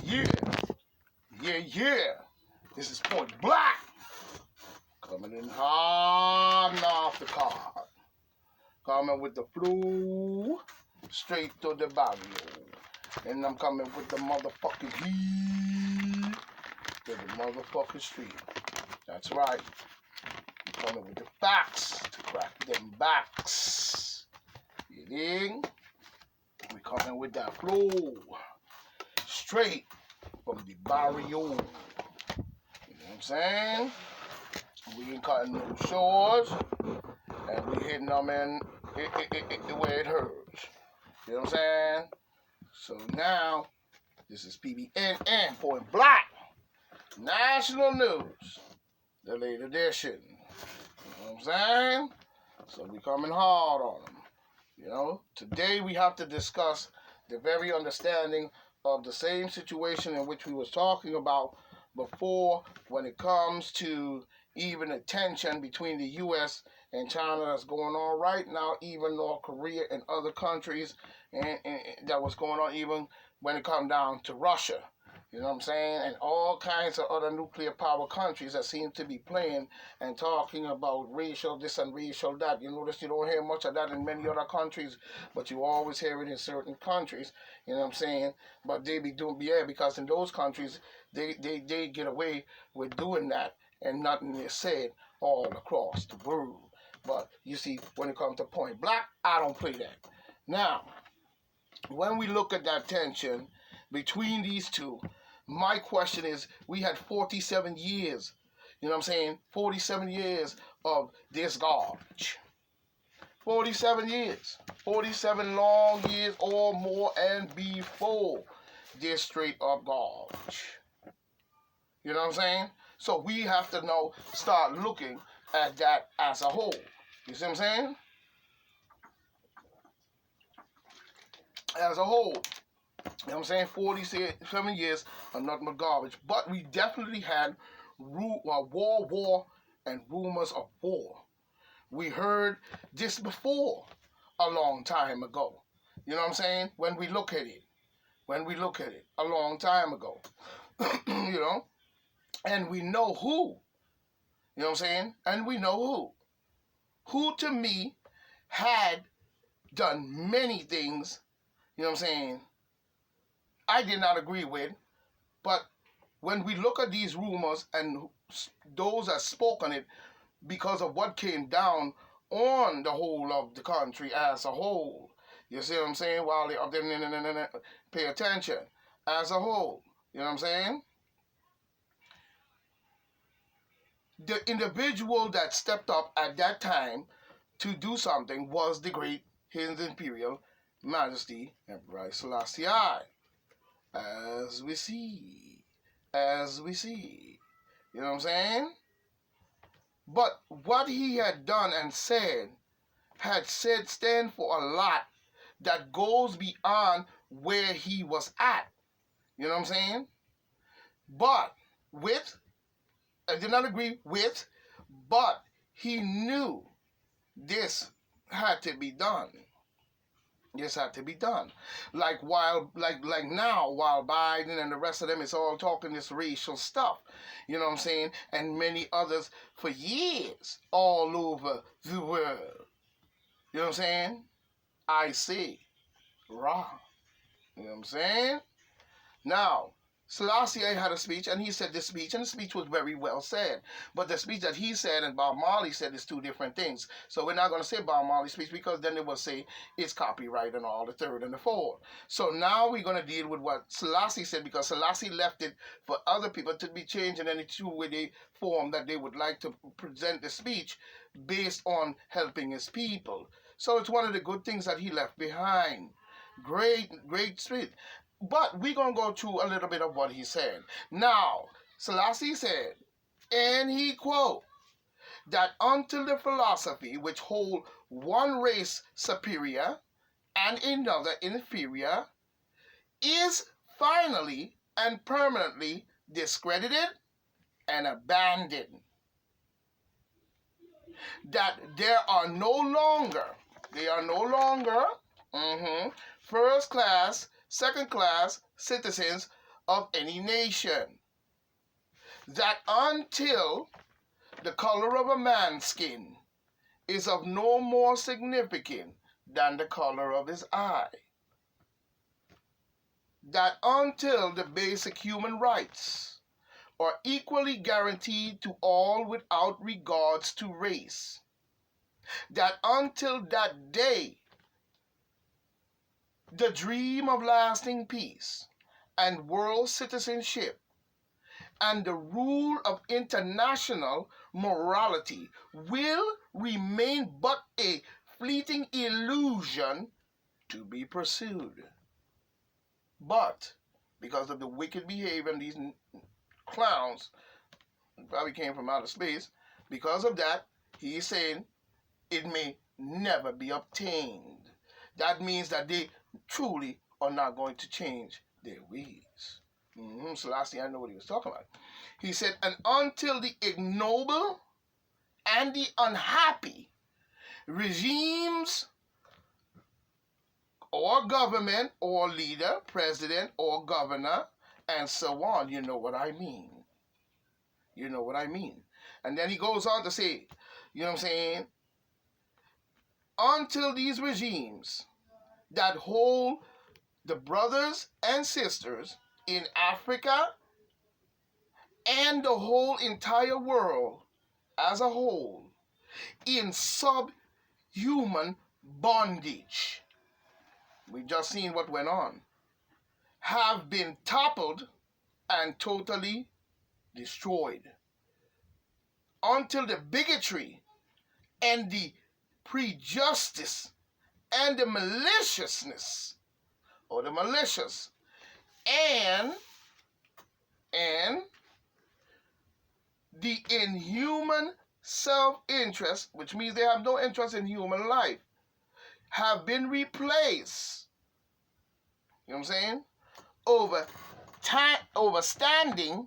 Yeah, yeah. This is Point Black. Coming in hard and off the card. Coming with the flu straight to the barrio. And I'm coming with the motherfucking heat to the motherfucking street. That's right. I'm coming with the facts to crack them backs. You dig? We coming with that flow straight from the barrio. You know what I'm saying? We ain't cutting no shores, and we hitting them in the way it hurts. You know what I'm saying? So now, this is PBNN Point Black National News, the late edition. You know what I'm saying? So we coming hard on them. You know, today we have to discuss the very understanding of the same situation in which we was talking about before when it comes to even the tension between the U.S. and China that's going on right now, even North Korea and other countries, and that was going on even when it come down to Russia. You know what I'm saying? And all kinds of other nuclear power countries that seem to be playing and talking about racial this and racial that. You notice you don't hear much of that in many other countries, but you always hear it in certain countries. You know what I'm saying? But they be doing, yeah, because in those countries, they get away with doing that and nothing is said all across the world. But you see, when it comes to Point Black, I don't play that. Now, when we look at that tension between these two, my question is, we had 47 years, you know what I'm saying? 47 years of this garbage. 47 years. 47 long years or more and before this straight up garbage. You know what I'm saying? So we have to now start looking at that as a whole. You see what I'm saying? As a whole. You know what I'm saying? 47 years of nothing but garbage. But we definitely had war, and rumors of war. We heard this before a long time ago. You know what I'm saying? When we look at it. A long time ago. You know? And we know who. You know what I'm saying? And we know who. Who to me had done many things, you know what I'm saying, I did not agree with, but when we look at these rumors and those that spoke on it because of what came down on the whole of the country as a whole, you see what I'm saying, while they up there, pay attention, as a whole, you know what I'm saying? The individual that stepped up at that time to do something was the great His Imperial Majesty Emperor Selassie. As we see. You know what I'm saying? But what he had done and said stand for a lot that goes beyond where he was at. You know what I'm saying? But I did not agree with, but he knew this had to be done. This had to be done. Like now, while Biden and the rest of them is all talking this racial stuff, you know what I'm saying, and many others for years all over the world. You know what I'm saying? I see. Wrong. You know what I'm saying? Now, Selassie had a speech, and he said this speech, and the speech was very well said. But the speech that he said and Bob Marley said is two different things. So we're not going to say Bob Marley's speech because then they will say it's copyright and all the third and the fourth. So now we're going to deal with what Selassie said, because Selassie left it for other people to be changed in any two-way form that they would like to present the speech based on helping his people. So it's one of the good things that he left behind. Great speech. But we're going to go through a little bit of what he said. Now, Selassie said, and he quote, that until the philosophy which hold one race superior and another inferior is finally and permanently discredited and abandoned, that there are no longer first class, second class citizens of any nation. That until the color of a man's skin is of no more significance than the color of his eye. That until the basic human rights are equally guaranteed to all without regards to race. That until that day, the dream of lasting peace and world citizenship and the rule of international morality will remain but a fleeting illusion to be pursued. But because of the wicked behavior of these clowns, probably came from outer space, because of that, he's saying it may never be obtained. That means that they truly are not going to change their ways. So lastly, I know what he was talking about. He said, and until the ignoble and the unhappy regimes or government or leader, president or governor, and so on, you know what I mean. You know what I mean. And then he goes on to say, you know what I'm saying? Until these regimes that hold the brothers and sisters in Africa and the whole entire world as a whole in subhuman bondage, we just seen what went on, have been toppled and totally destroyed. Until the bigotry and the prejudice and the maliciousness or the malicious and the inhuman self-interest, which means they have no interest in human life, have been replaced, you know what I'm saying, overstanding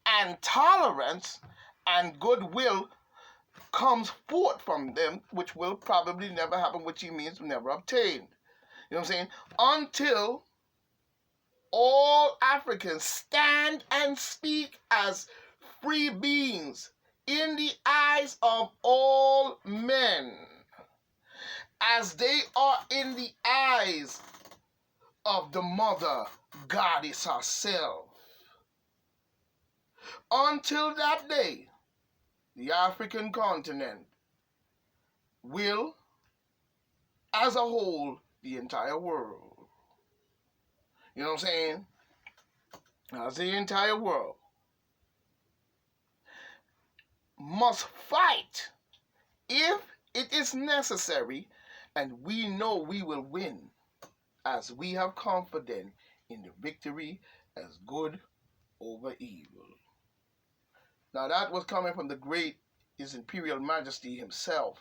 and tolerance and goodwill comes forth from them, which will probably never happen, which he means never obtained. You know what I'm saying? Until all Africans stand and speak as free beings in the eyes of all men, as they are in the eyes of the mother goddess herself. Until that day, the African continent will, as a whole, the entire world, you know what I'm saying, as the entire world, must fight if it is necessary, and we know we will win, as we have confidence in the victory as good over evil. Now that was coming from the great His Imperial Majesty himself,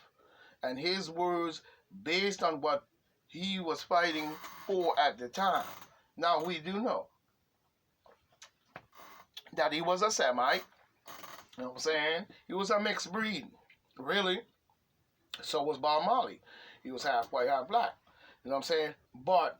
and his words based on what he was fighting for at the time. Now we do know that he was a Semite, you know what I'm saying? He was a mixed breed, really. So was Bob Marley. He was half white, half black, you know what I'm saying? But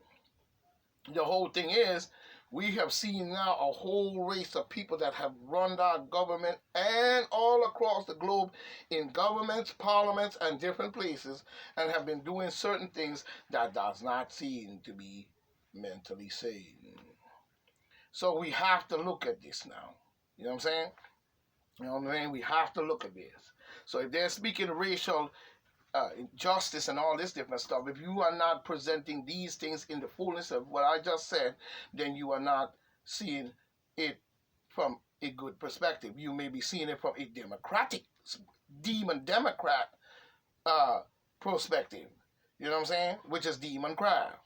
the whole thing is, we have seen now a whole race of people that have run our government and all across the globe in governments, parliaments, and different places, and have been doing certain things that does not seem to be mentally sane. So we have to look at this now. You know what I'm saying? You know what I mean? We have to look at this. So if they're speaking racial justice and all this different stuff, if you are not presenting these things in the fullness of what I just said, then you are not seeing it from a good perspective. You may be seeing it from a democratic, demon Democrat perspective. You know what I'm saying? Which is demon craft.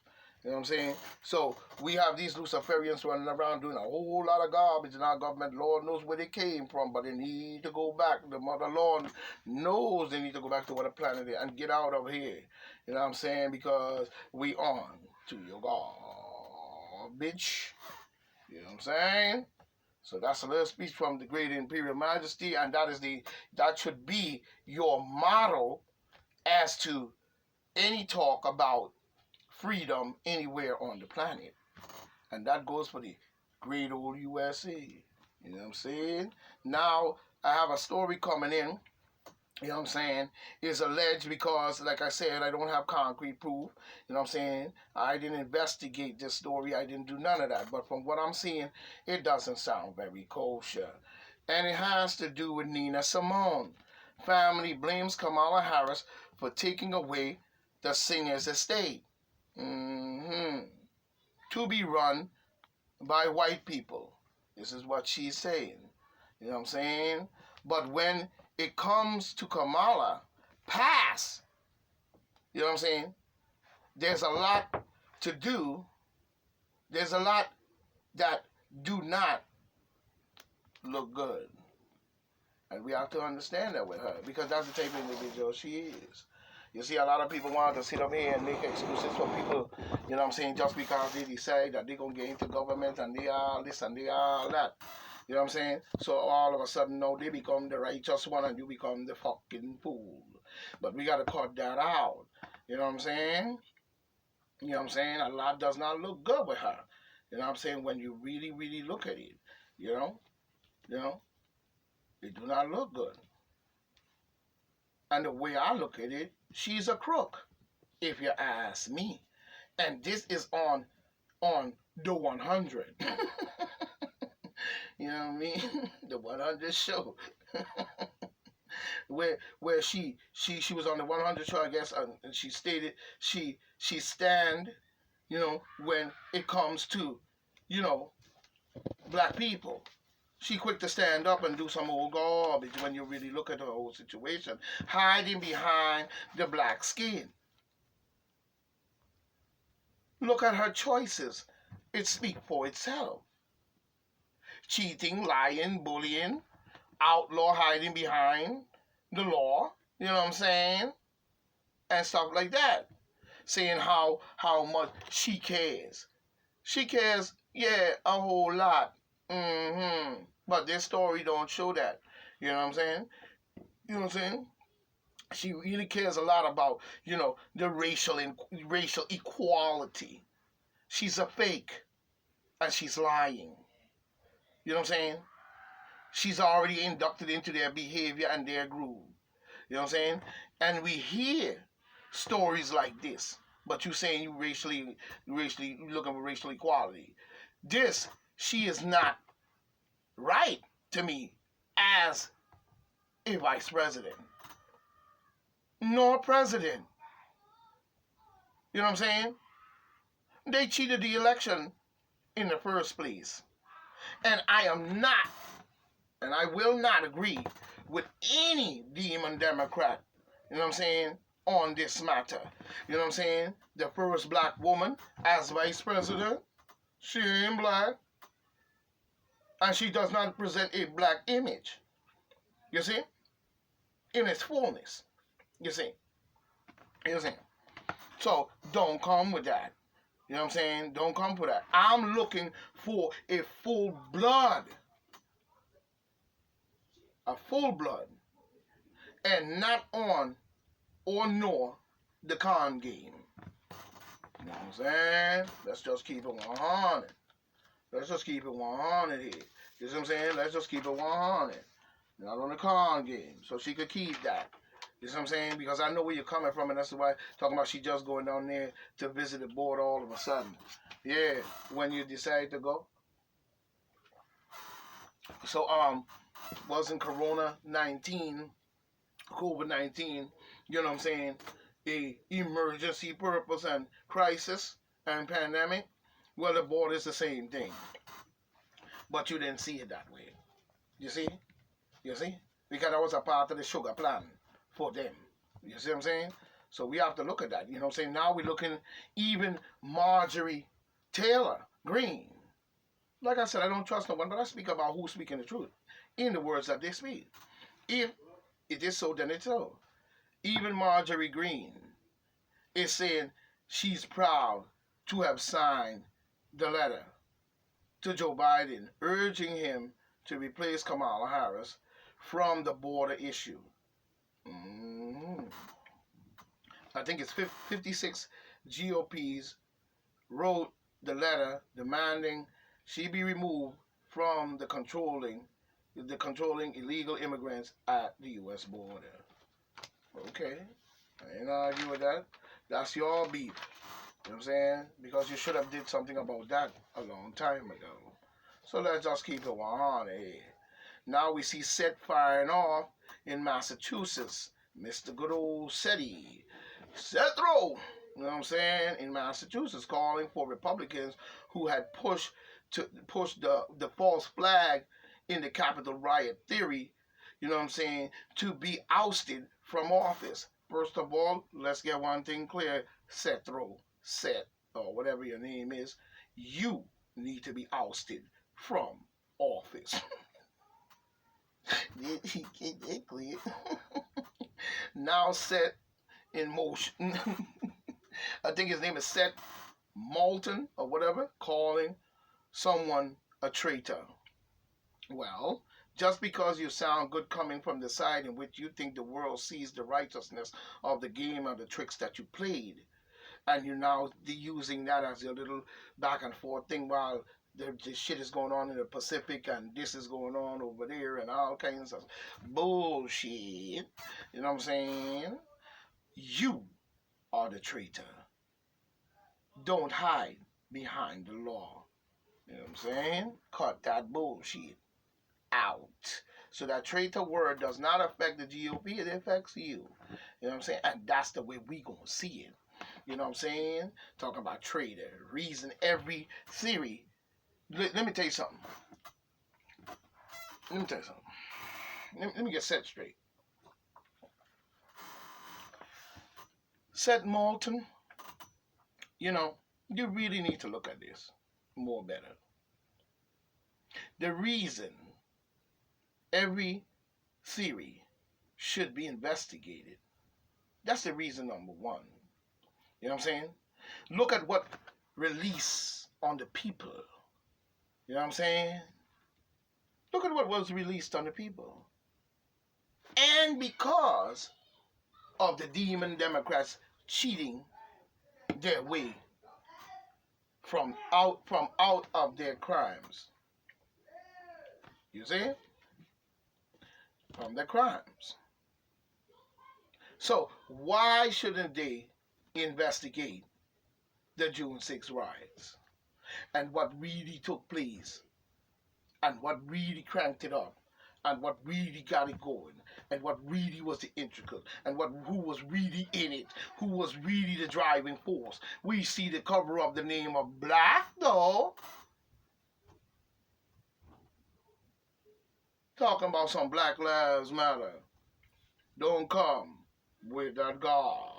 You know what I'm saying? So we have these Luciferians running around doing a whole lot of garbage in our government. Lord knows where they came from, but they need to go back. The mother Lord knows they need to go back to what the planet is and get out of here. You know what I'm saying? Because we on to your garbage. You know what I'm saying? So that's a little speech from the great Imperial Majesty, and that should be your motto as to any talk about freedom anywhere on the planet. And that goes for the Great old USA. You know what I'm saying? Now, I have a story coming in. You know what I'm saying? Is alleged because, like I said, I don't have concrete proof. You know what I'm saying? I didn't investigate this story. I didn't do none of that. But from what I'm seeing, it doesn't sound very kosher. And it has to do with Nina Simone. Family blames Kamala Harris for taking away the singer's estate. To be run by white people. This is what she's saying. You know what I'm saying? But when it comes to Kamala, pass. You know what I'm saying? There's a lot to do. There's a lot that do not look good. And we have to understand that with her because that's the type of individual she is. You see, a lot of people want to sit up here and make excuses for people, you know what I'm saying, just because they decide that they're going to get into government and they are this and they are that. You know what I'm saying? So all of a sudden now they become the righteous one and you become the fucking fool. But we got to cut that out. You know what I'm saying? You know what I'm saying? A lot does not look good with her. You know what I'm saying? When you really, really look at it, you know, it do not look good. And the way I look at it, she's a crook, if you ask me. And this is on the 100. You know what I mean? The 100 show. where she was on the 100 show, I guess, and she stated she stand, you know, when it comes to, you know, black people. She quick to stand up and do some old garbage when you really look at her whole situation, hiding behind the black skin. Look at her choices. It speaks for itself. Cheating, lying, bullying, outlaw hiding behind the law, you know what I'm saying? And stuff like that. Saying how much she cares. She cares, yeah, a whole lot. But this story don't show that. You know what I'm saying? You know what I'm saying? She really cares a lot about, you know, the racial equality. She's a fake and she's lying. You know what I'm saying? She's already inducted into their behavior and their groove. You know what I'm saying? And we hear stories like this, but you saying you racially looking for racial equality. This, she is not right to me as a vice president nor president. You know what I'm saying? They cheated the election in the first place. And I am not, and I will not agree with any demon Democrat, you know what I'm saying, on this matter. You know what I'm saying? The first black woman as vice president, she ain't black. And she does not present a black image. You see? In its fullness. You see? You see? So don't come with that. You know what I'm saying? Don't come for that. I'm looking for a full blood. A full blood. And not on or nor the con game. You know what I'm saying? Let's just keep it 100. Let's just keep it 100 here. You see what I'm saying? Let's just keep it 100. Not on the con game. So she could keep that. You see what I'm saying? Because I know where you're coming from, and that's why talking about she just going down there to visit the board all of a sudden. Yeah, when you decide to go. So wasn't COVID-19, you know what I'm saying, a emergency purpose and crisis and pandemic? Well, the board is the same thing. But you didn't see it that way. You see? You see? Because that was a part of the sugar plan for them. You see what I'm saying? So we have to look at that. You know what I'm saying? Now we're looking even Marjorie Taylor Greene. Like I said, I don't trust no one, but I speak about who's speaking the truth in the words that they speak. If it is so, then it's so. Even Marjorie Greene is saying she's proud to have signed the letter to Joe Biden urging him to replace Kamala Harris from the border issue. I think it's 56 GOPs wrote the letter demanding she be removed from the controlling illegal immigrants at the U.S. border. Okay, I ain't argue with that. That's your beef. You know what I'm saying? Because you should have did something about that a long time ago. So let's just keep it 100 here. Now we see Seth firing off in Massachusetts. Mr. Good old Seti. Seth Rowe, you know what I'm saying, in Massachusetts, calling for Republicans who had pushed the false flag in the Capitol riot theory, you know what I'm saying, to be ousted from office. First of all, let's get one thing clear. Seth Rowe, Seth, or whatever your name is, you need to be ousted from office. He get that clear. Now set in motion. I think his name is Seth Moulton or whatever, calling someone a traitor. Well, just because you sound good coming from the side in which you think the world sees the righteousness of the game or the tricks that you played, and you're now using that as your little back and forth thing while the shit is going on in the Pacific and this is going on over there and all kinds of bullshit. You know what I'm saying? You are the traitor. Don't hide behind the law. You know what I'm saying? Cut that bullshit out. So that traitor word does not affect the GOP, it affects you. You know what I'm saying? And that's the way we gonna see it. You know what I'm saying? Talking about traitor, reason, every theory. Let me tell you something. Let me get set straight. Seth Moulton, you really need to look at this more better. The reason every theory should be investigated, that's the reason number one. You know what I'm saying? Look at what released on the people. You know what I'm saying? Look at what was released on the people. And because of the demon Democrats cheating their way from out of their crimes. You see? From their crimes. So why shouldn't they investigate the June 6 riots and what really took place and what really cranked it up and what really got it going and what really was the intricate and who was really in it, who was really the driving force? We see the cover of the name of Black, though. Talking about some Black Lives Matter. Don't come with that garbage.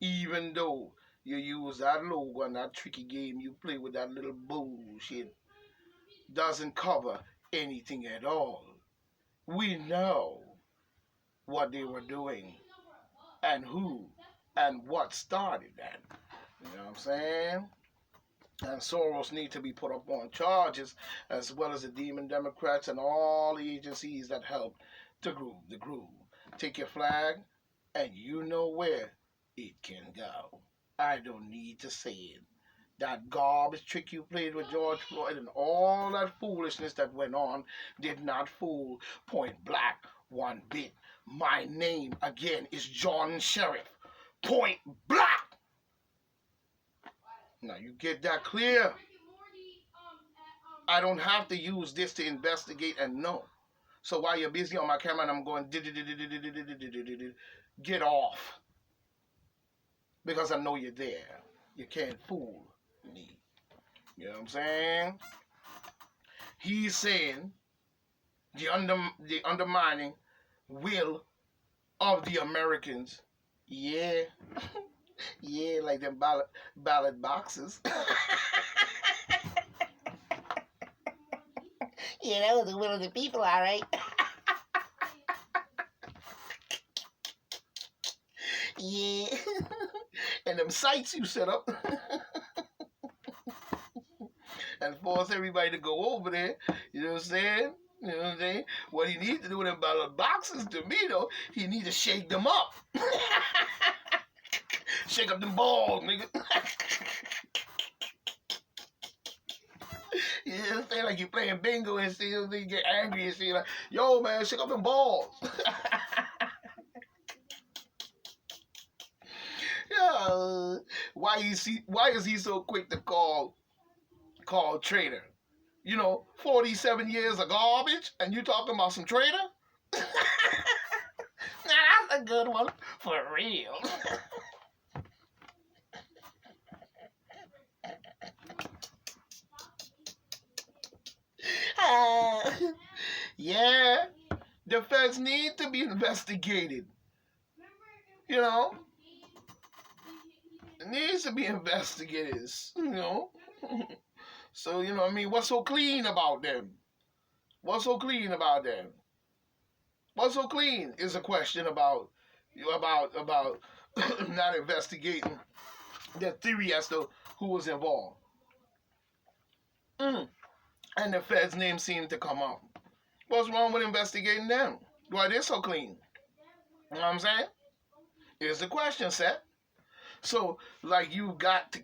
Even though you use that logo and that tricky game you play with that little bullshit, doesn't cover anything at all. We know what they were doing and who and what started that. You know what I'm saying? And Soros need to be put up on charges, as well as the demon Democrats and all the agencies that helped to groove the groove. Take your flag, and you know where it can go. I don't need to say it. That garbage trick you played with George Floyd and all that foolishness that went on did not fool Point Black one bit. My name, again, is John Sheriff. Point Black! Now you get that clear. I don't have to use this to investigate and know. So while you're busy on my camera and I'm going, get off. Because I know you're there. You can't fool me. You know what I'm saying? He's saying the undermining will of the Americans. Yeah. Yeah, like them ballot boxes. Yeah, that was the will of the people, all right. Yeah. And them sites you set up. And force everybody to go over there. You know what I'm saying? You know what I'm saying? What he needs to do with them ballot boxes, to me, though, he needs to shake them up. Shake up them balls, nigga. You understand? Like you playing bingo and see, you get angry and see, like, yo, man, shake up them balls. Yeah. Why is he so quick to call traitor? 47 years of garbage, and you talking about some traitor? Now that's a good one for real. Yeah, the feds need to be investigated. You know, it needs to be investigated. So I mean, what's so clean about them? What's so clean about them? What's so clean is a question about not investigating the theory as to who was involved. And the feds' name seemed to come up. What's wrong with investigating them? Why they're so clean? You know what I'm saying? Here's the question set. So, like, you got to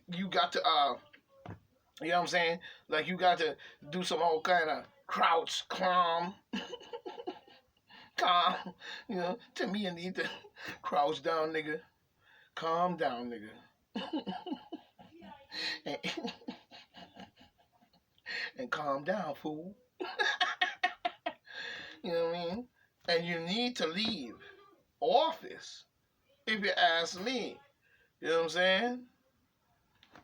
you know what I'm saying? Like, you got to do some old kind of crouch, calm. To me, you need to crouch down, nigga. Calm down, nigga. and, and calm down, fool. You know what I mean? And you need to leave office, if you ask me. You know what I'm saying?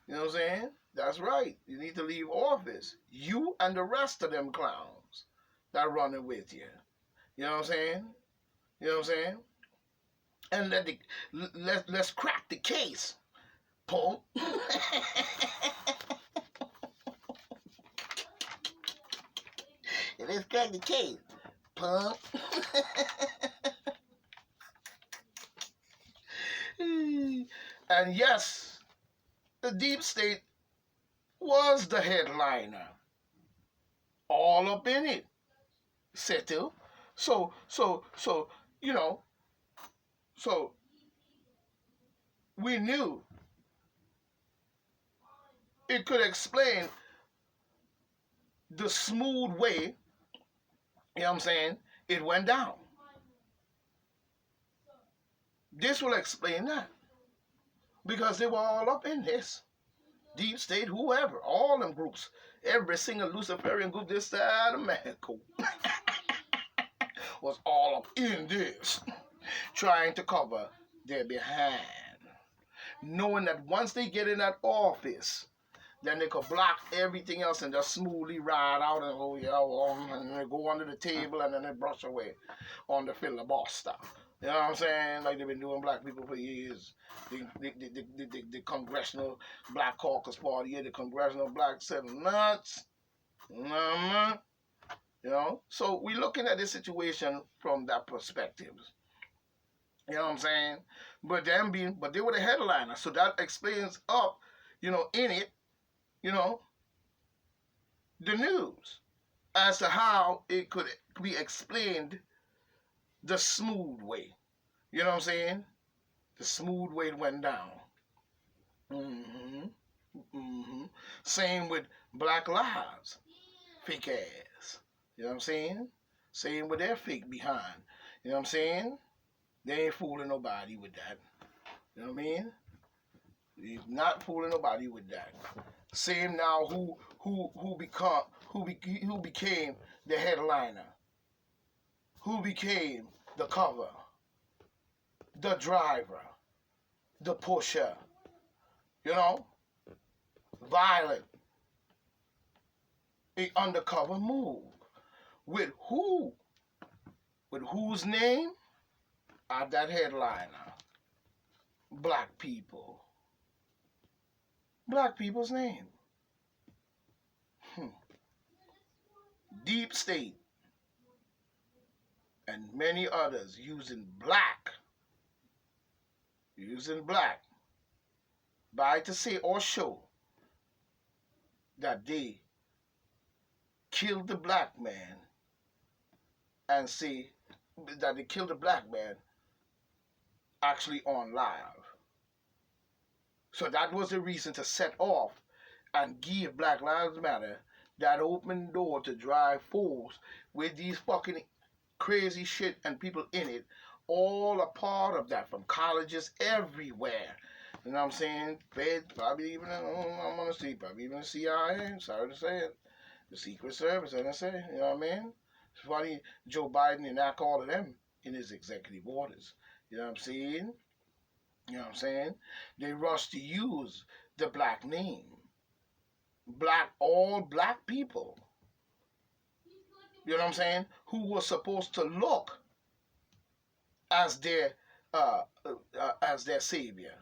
You know what I'm saying? That's right. You need to leave office. You and the rest of them clowns that running with you. You know what I'm saying? You know what I'm saying? And let's crack the case, punk. Let's crack the case, punk. And yes, the deep state was the headliner. All up in it. Settle. So, you know, so we knew it could explain the smooth way, you know what I'm saying, it went down. This will explain that. Because they were all up in this. Deep state, whoever, all them groups, every single Luciferian group this side of Mexico was all up in this, trying to cover their behind, knowing that once they get in that office, then they could block everything else and just smoothly ride out and and they go under the table and then they brush away on the filibuster. You know what I'm saying? Like they've been doing black people for years. The Congressional Black Caucus Party, the Congressional Black Seven Nuts. So we're looking at this situation from that perspective. You know what I'm saying? But they were the headliner, so that explains up, in it, the news as to how it could be explained the smooth way. You know what I'm saying? The smooth way it went down. Same with Black Lives. Fake ass. You know what I'm saying? Same with their fake behind. You know what I'm saying? They ain't fooling nobody with that. You know what I mean? They're not fooling nobody with that. Same now who became the headliner. Who became the cover, the driver, the pusher, violent, a undercover move. With who? With whose name? At that headliner. Black people. Black people's name. Deep state. And many others using black by to say or show that they killed the black man and say that they killed the black man actually on live. So that was the reason to set off and give Black Lives Matter that open door to drive fools with these fucking crazy shit and people in it, all a part of that from colleges everywhere. You know what I'm saying? Fed, probably even, I'm gonna see, probably even the CIA, sorry to say it. The Secret Service, NSA, you know what I mean? It's funny Joe Biden enact all of them in his executive orders. You know what I'm saying? You know what I'm saying? They rush to use the black name. All black people. You know what I'm saying? Who was supposed to look as their savior.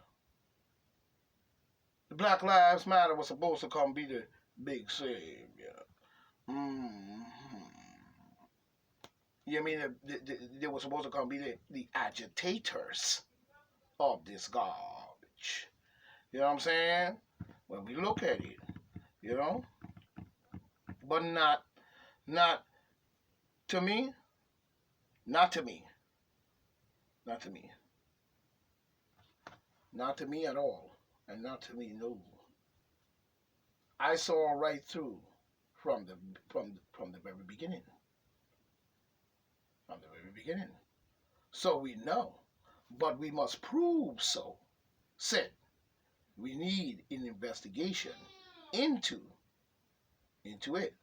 The Black Lives Matter was supposed to come be the big savior. Mm-hmm. You mean they were supposed to come be the agitators of this garbage? You know what I'm saying? When we look at it, you know, but not to me, not to me, not to me, not to me at all, and not to me, no. I saw right through from the very beginning, from the very beginning. So we know, but we must prove so. Said we need an investigation into it,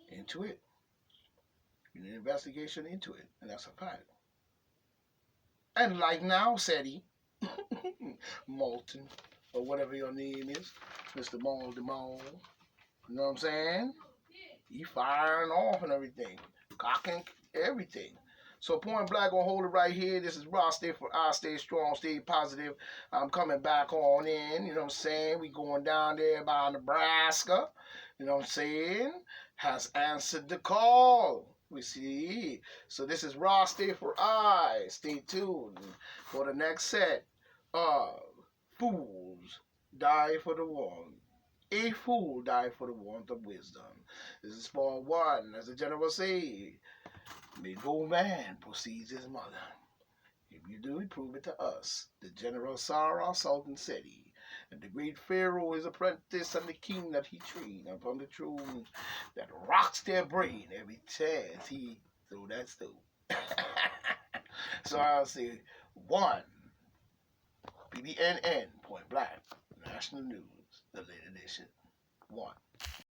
into it. We need an investigation into it, and that's a fact. And like now, said he, Moulton, or whatever your name is, Mr. Maul DeMaul, you know what I'm saying? He firing off and everything, cocking everything. So Point Black gonna hold it right here. This is Racei for I Stay Strong, Stay Positive. I'm coming back on in, you know what I'm saying? We going down there by Nebraska, you know what I'm saying? Has answered the call. We see. So this is Racei for I. Stay tuned for the next set of Fools Die for the One. A fool died for the want of wisdom. This is part one. As the general say, may no man precedes his mother. If you do, prove it to us. The general Sarah Sultan said he, and the great Pharaoh his apprentice and the king that he trained upon the throne that rocks their brain every chance he throw that stone. So I'll say one. BBNN, Point Black, National News, the late edition. One.